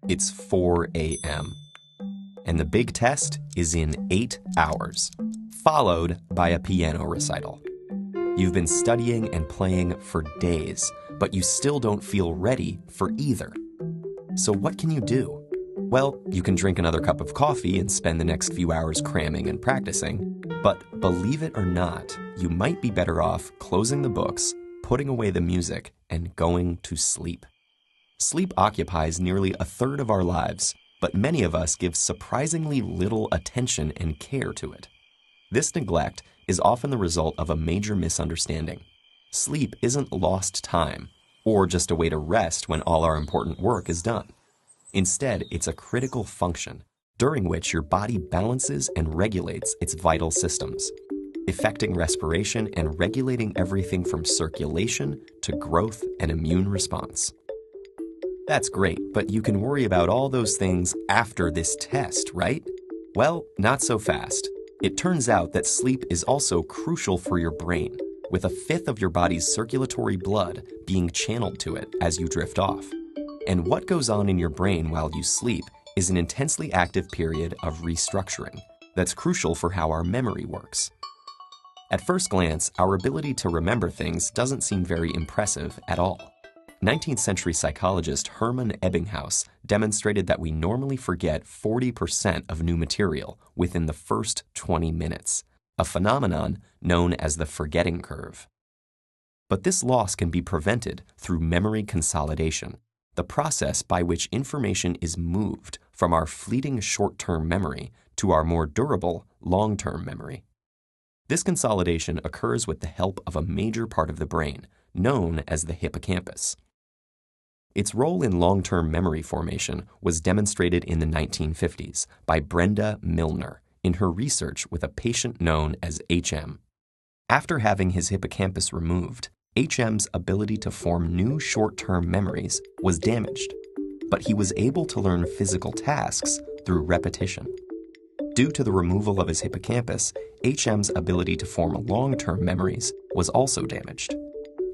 It's 4 a.m. And the big test is in 8 hours, followed by a piano recital. You've been studying and playing for days, but you still don't feel ready for either. So what can you do? Well, you can drink another cup of coffee and spend the next few hours cramming and practicing. But believe it or not, you might be better off closing the books, putting away the music, and going to sleep. Sleep occupies nearly a third of our lives, but many of us give surprisingly little attention and care to it. This neglect is often the result of a major misunderstanding. Sleep isn't lost time, or just a way to rest when all our important work is done. Instead, it's a critical function, during which your body balances and regulates its vital systems, affecting respiration and regulating everything from circulation to growth and immune response. That's great, but you can worry about all those things after this test, right? Well, not so fast. It turns out that sleep is also crucial for your brain, with a fifth of your body's circulatory blood being channeled to it as you drift off. And what goes on in your brain while you sleep is an intensely active period of restructuring that's crucial for how our memory works. At first glance, our ability to remember things doesn't seem very impressive at all. 19th century psychologist Hermann Ebbinghaus demonstrated that we normally forget 40% of new material within the first 20 minutes, a phenomenon known as the forgetting curve. But this loss can be prevented through memory consolidation, the process by which information is moved from our fleeting short-term memory to our more durable long-term memory. This consolidation occurs with the help of a major part of the brain, known as the hippocampus. Its role in long-term memory formation was demonstrated in the 1950s by Brenda Milner in her research with a patient known as HM. After having his hippocampus removed, HM's ability to form new short-term memories was damaged, but he was able to learn physical tasks through repetition. Due to the removal of his hippocampus, HM's ability to form long-term memories was also damaged.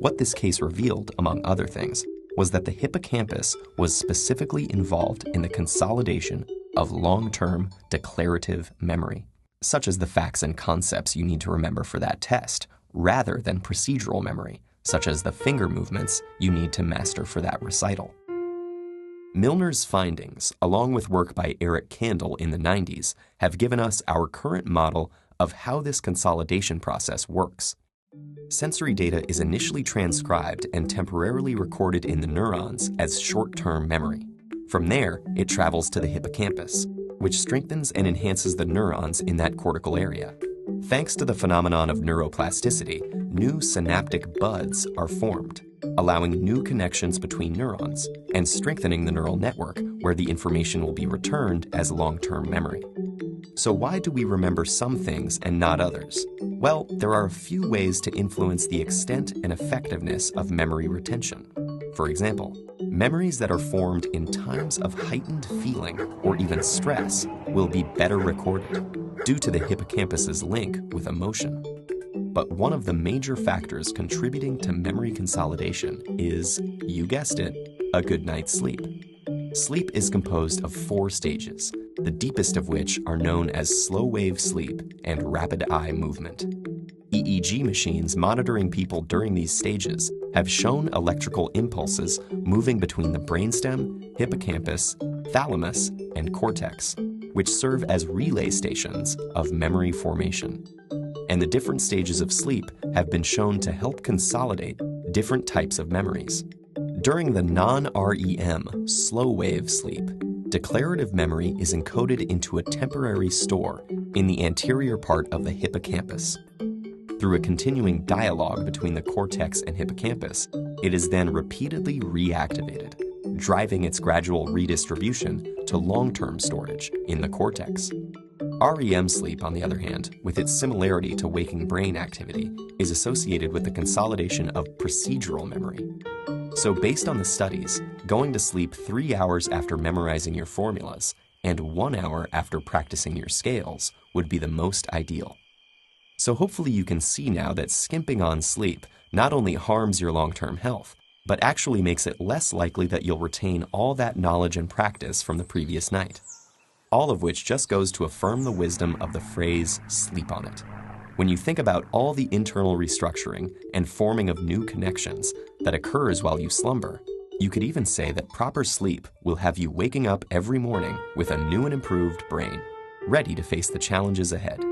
What this case revealed, among other things, was that the hippocampus was specifically involved in the consolidation of long-term declarative memory, such as the facts and concepts you need to remember for that test, rather than procedural memory, such as the finger movements you need to master for that recital. Milner's findings, along with work by Eric Kandel in the 90s, have given us our current model of how this consolidation process works. Sensory data is initially transcribed and temporarily recorded in the neurons as short-term memory. From there, it travels to the hippocampus, which strengthens and enhances the neurons in that cortical area. Thanks to the phenomenon of neuroplasticity, new synaptic buds are formed, allowing new connections between neurons and strengthening the neural network where the information will be returned as long-term memory. So why do we remember some things and not others? Well, there are a few ways to influence the extent and effectiveness of memory retention. For example, memories that are formed in times of heightened feeling or even stress will be better recorded due to the hippocampus's link with emotion. But one of the major factors contributing to memory consolidation is, you guessed it, a good night's sleep. Sleep is composed of 4 stages, the deepest of which are known as slow-wave sleep and rapid eye movement. EEG machines monitoring people during these stages have shown electrical impulses moving between the brainstem, hippocampus, thalamus, and cortex, which serve as relay stations of memory formation. And the different stages of sleep have been shown to help consolidate different types of memories. During the non-REM slow-wave sleep, declarative memory is encoded into a temporary store in the anterior part of the hippocampus. Through a continuing dialogue between the cortex and hippocampus, it is then repeatedly reactivated, driving its gradual redistribution to long-term storage in the cortex. REM sleep, on the other hand, with its similarity to waking brain activity, is associated with the consolidation of procedural memory. So based on the studies, going to sleep 3 hours after memorizing your formulas and 1 hour after practicing your scales would be the most ideal. So hopefully you can see now that skimping on sleep not only harms your long-term health, but actually makes it less likely that you'll retain all that knowledge and practice from the previous night. All of which just goes to affirm the wisdom of the phrase, sleep on it. When you think about all the internal restructuring and forming of new connections that occurs while you slumber, you could even say that proper sleep will have you waking up every morning with a new and improved brain, ready to face the challenges ahead.